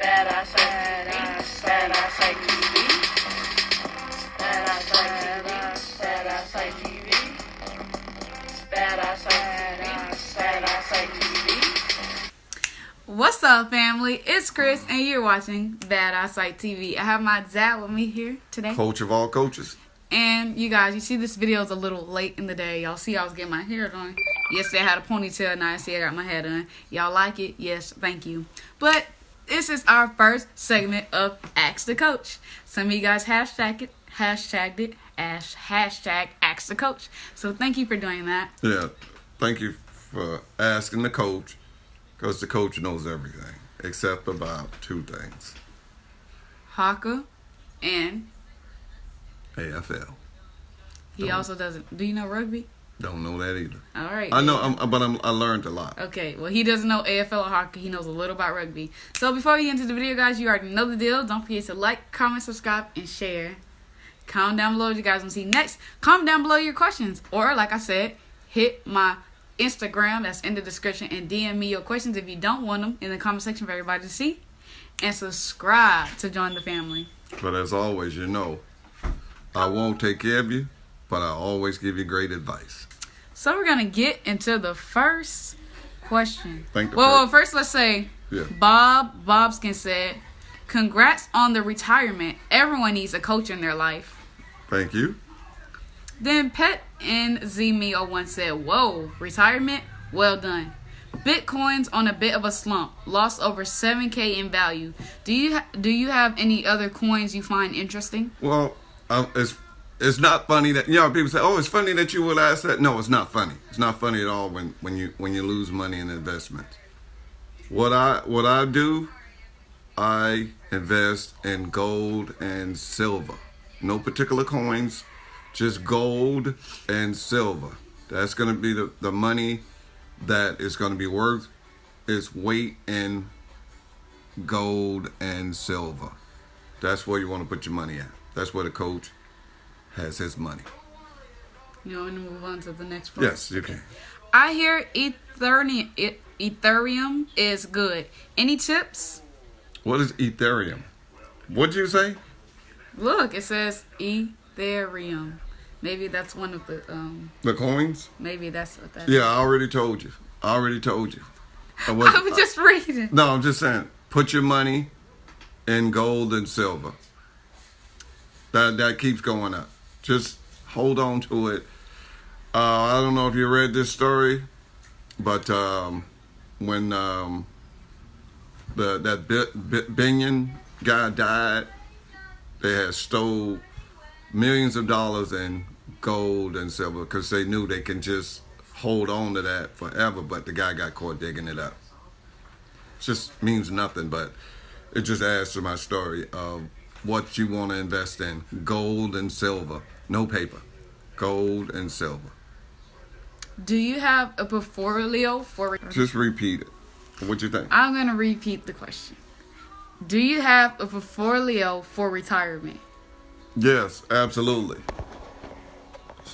Badass Like TV. Badass Like TV. Badass Like TV. Badass Like TV. Badass Like TV. What's up, family? It's Chris, and you're watching Badass Like TV. I have my dad with me here today. Coach of all coaches. And you guys, you see this video is a little late in the day. Y'all see I was getting my hair done. Yesterday I had a ponytail, now I see I got my hair done. Y'all like it? Yes, thank you. But this is our first segment of Ask the Coach. Some of you guys hashtagged it, Ask the Coach. So thank you for doing that. Yeah, thank you for asking the coach, because the coach knows everything, except about two things. Haka and AFL. he also doesn't. Do you know rugby? Don't know that either. All right. I know, I learned a lot. Okay, well, he doesn't know AFL or hockey. He knows a little about rugby. So before we get into the video, guys, you already know the deal. Don't forget to like, comment, subscribe, and share. Comment down below what you guys want to see next. Comment down below your questions. Or, like I said, hit my Instagram that's in the description and DM me your questions if you don't want them in the comment section for everybody to see. And subscribe to join the family. But as always, you know, I won't take care of you, but I always give you great advice. So we're going to get into the first question. Well, First let's say, yeah. Bobskin said, congrats on the retirement. Everyone needs a coach in their life. Thank you. Then Pet NZMeo1 said, whoa, retirement? Well done. Bitcoin's on a bit of a slump. Lost over 7K in value. Do you have any other coins you find interesting? Well, it's not funny that, people say, oh, it's funny that you would ask that. No, it's not funny. It's not funny at all when you lose money in investments. What I do, I invest in gold and silver. No particular coins, just gold and silver. That's going to be the money that is going to be worth its weight in gold and silver. That's where you want to put your money at. That's where the coach has his money. You want to move on to the next part? Yes, you can. I hear Ethereum is good. Any tips? What is Ethereum? What'd you say? Look, it says Ethereum. Maybe that's one of the The coins? Maybe that's what that Yeah, I already told you. I was just reading. No, I'm just saying, put your money in gold and silver. That keeps going up. Just hold on to it. I don't know if you read this story, but when that Binion guy died, they had stole millions of dollars in gold and silver because they knew they can just hold on to that forever, but the guy got caught digging it up. It just means nothing, but it just adds to my story of what you want to invest in. Gold and silver. No paper. Gold and silver. Do you have a portfolio for... Just repeat it. What you think? I'm going to repeat the question. Do you have a portfolio for retirement? Yes, absolutely.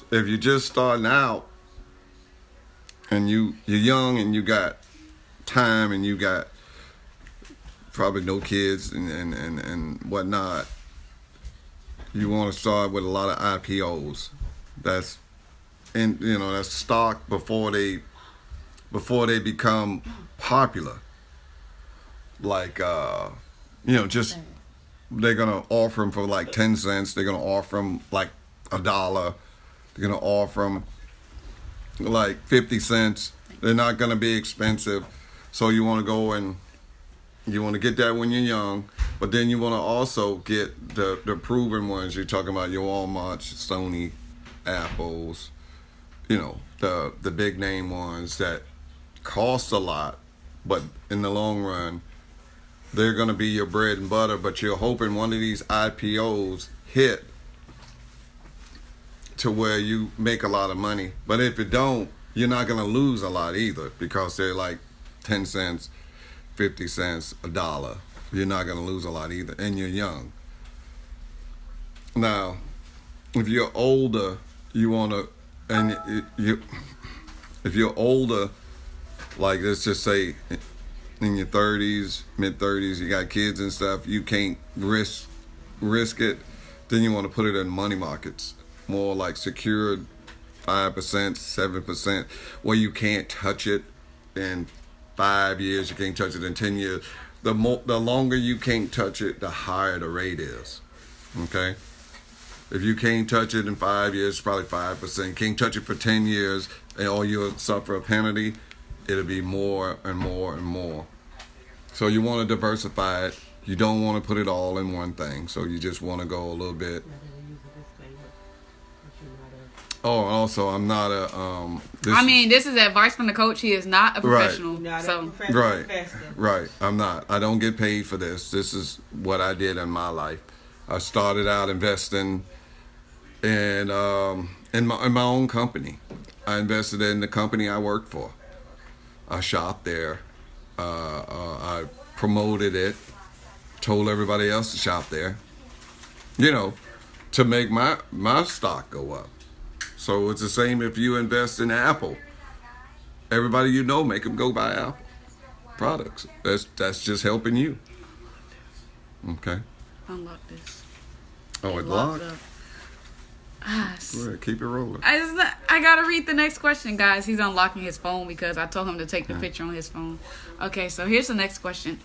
If you're just starting out and you're young and you got time and you got probably no kids and whatnot, you want to start with a lot of IPOs. That's that's stock before they become popular. Like just they're gonna offer them for like 10 cents. They're gonna offer them like $1. They're gonna offer them like 50 cents. They're not gonna be expensive. So you want to go and you want to get that when you're young, but then you want to also get the proven ones. You're talking about your Walmarts, Sony, Apples, the big name ones that cost a lot, but in the long run, they're going to be your bread and butter. But you're hoping one of these IPOs hit to where you make a lot of money. But if it don't, you're not going to lose a lot either, because they're like 10 cents, 50 cents, $1. You're not going to lose a lot either, and you're young. Now, if you're older, you want to, if you're older, like let's just say in your 30s, mid 30s, you got kids and stuff, you can't risk it. Then you want to put it in money markets, more like secured 5%, 7%, where you can't touch it in 5 years, you can't touch it in 10 years. The longer you can't touch it, the higher the rate is. Okay? If you can't touch it in 5 years, it's probably 5%. Can't touch it for 10 years, or you'll suffer a penalty, it'll be more and more and more. So you want to diversify it. You don't want to put it all in one thing. So you just want to go a little bit. Oh, also, I'm not a. This is advice from the coach. He is not a professional. Not so a professional Right. investor. Right. I'm not. I don't get paid for this. This is what I did in my life. I started out investing in my own company. I invested in the company I worked for. I shopped there. I promoted it. Told everybody else to shop there. To make my stock go up. So it's the same if you invest in Apple. Everybody make them go buy Apple products. That's just helping you. Okay. unlock this. Oh, it locked? up. Go ahead, keep it rolling. I gotta read the next question, guys. He's unlocking his phone because I told him to take the picture on his phone. Okay, so here's the next question.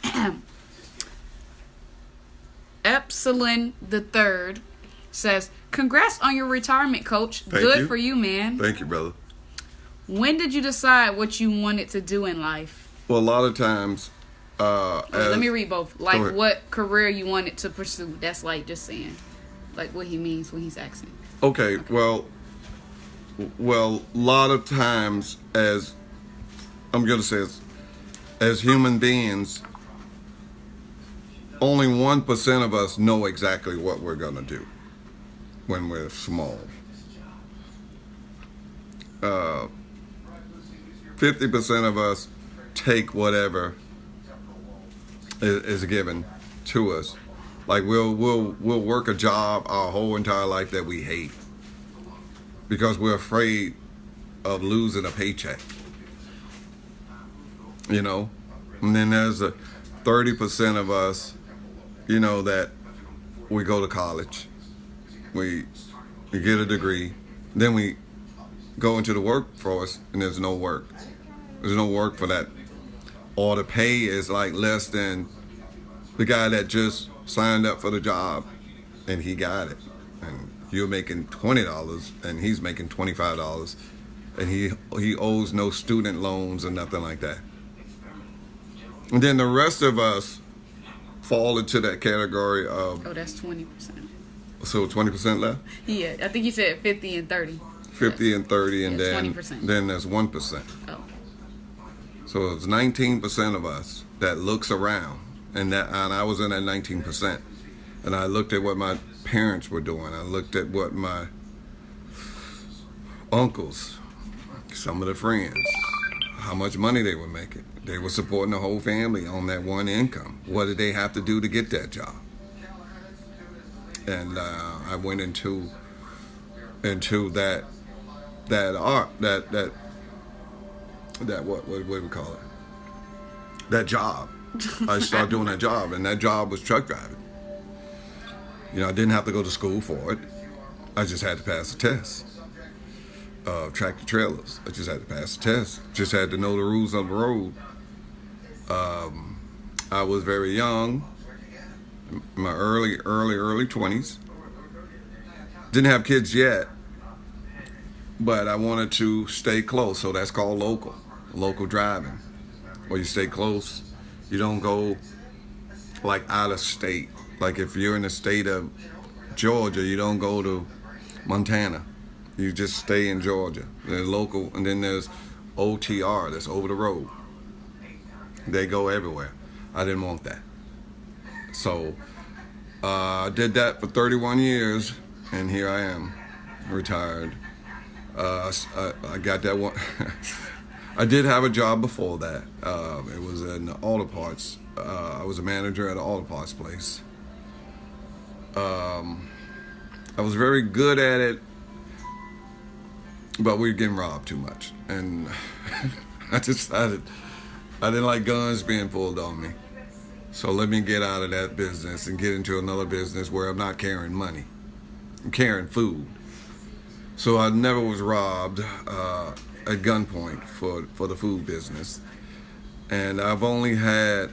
Epsilon the Third says, "Congrats on your retirement, Coach. Thank Good you. for you, man. Thank you, brother. When did you decide what you wanted to do in life?" Well, a lot of times, Let me read both. Like, ahead. what career you wanted to pursue. That's like just saying, like, what he means when he's asking. Okay, well, a lot of times, as human beings, only 1% of us know exactly what we're gonna do when we're small. 50% of us take whatever is given to us. Like we'll work a job our whole entire life that we hate because we're afraid of losing a paycheck. And then there's a 30% of us, that we go to college, we get a degree, then we go into the workforce and there's no work. There's no work for that. Or the pay is like less than the guy that just signed up for the job and he got it. And you're making $20 and he's making $25 and he owes no student loans or nothing like that. And then the rest of us fall into that category of... Oh, that's 20%. So 20% left? Yeah, I think you said 50 and 30. 50 and 30, and Yeah, then 20%. then there's 1%. Oh. So it's 19% of us that looks around, and I was in that 19%. And I looked at what my parents were doing. I looked at what my uncles, some of the friends, how much money they were making. They were supporting the whole family on that one income. What did they have to do to get that job? And I went into that art, that what do we call it? That job. I started doing that job, and that job was truck driving. I didn't have to go to school for it. I just had to pass the test. Tractor trailers. I just had to pass the test. Just had to know the rules of the road. I was very young, in my early 20s. Didn't have kids yet, but I wanted to stay close. So that's called local driving. Where you stay close. You don't go like out of state. Like if you're in the state of Georgia, you don't go to Montana. You just stay in Georgia. There's local, and then there's OTR, that's over the road. They go everywhere. I didn't want that. So I did that for 31 years, and here I am, retired. I got that one. I did have a job before that. It was in auto parts. I was a manager at an auto parts place. I was very good at it, but we were getting robbed too much. And I decided I didn't like guns being pulled on me. So let me get out of that business and get into another business where I'm not carrying money. I'm carrying food. So I never was robbed at gunpoint for the food business. And I've only had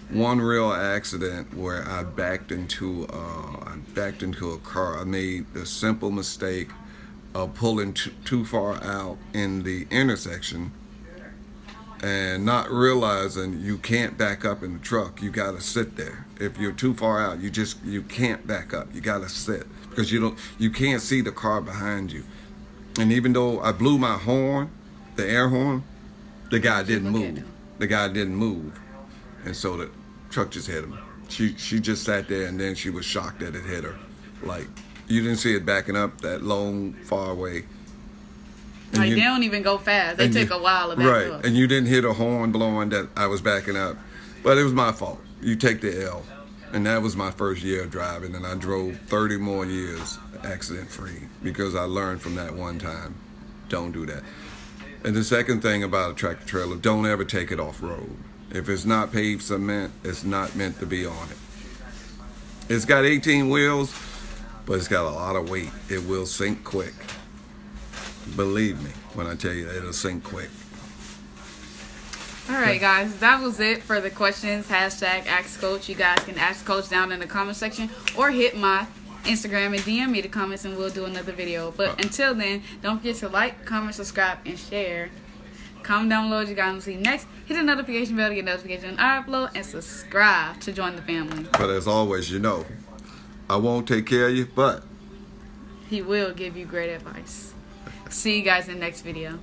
one real accident where I backed into a car. I made the simple mistake of pulling too far out in the intersection and not realizing you can't back up in the truck. You gotta sit there. If you're too far out, you can't back up. You gotta sit because you can't see the car behind you. And even though I blew my horn, the air horn, the guy didn't move. The guy didn't move, and so the truck just hit him. She just sat there, and then she was shocked that it hit her. Like, you didn't see it backing up that long, far away. And like, they don't even go fast. They take a while to back up. And you didn't hear the horn blowing that I was backing up. But it was my fault. You take the L. And that was my first year of driving, and I drove 30 more years accident-free because I learned from that one time. Don't do that. And the second thing about a tractor trailer, don't ever take it off-road. If it's not paved cement, it's not meant to be on it. It's got 18 wheels, but it's got a lot of weight. It will sink quick. Believe me when I tell you that it'll sink quick. Alright guys, that was it for the questions. Hashtag Ask Coach. You guys can ask Coach down in the comment section or hit my Instagram and DM me the comments and we'll do another video. But until then, don't forget to like, comment, subscribe, and share. Comment down below what you guys will see next. Hit the notification bell to get notifications when I upload, and subscribe to join the family. But as always, you know, I won't take care of you, but he will give you great advice. See you guys in the next video.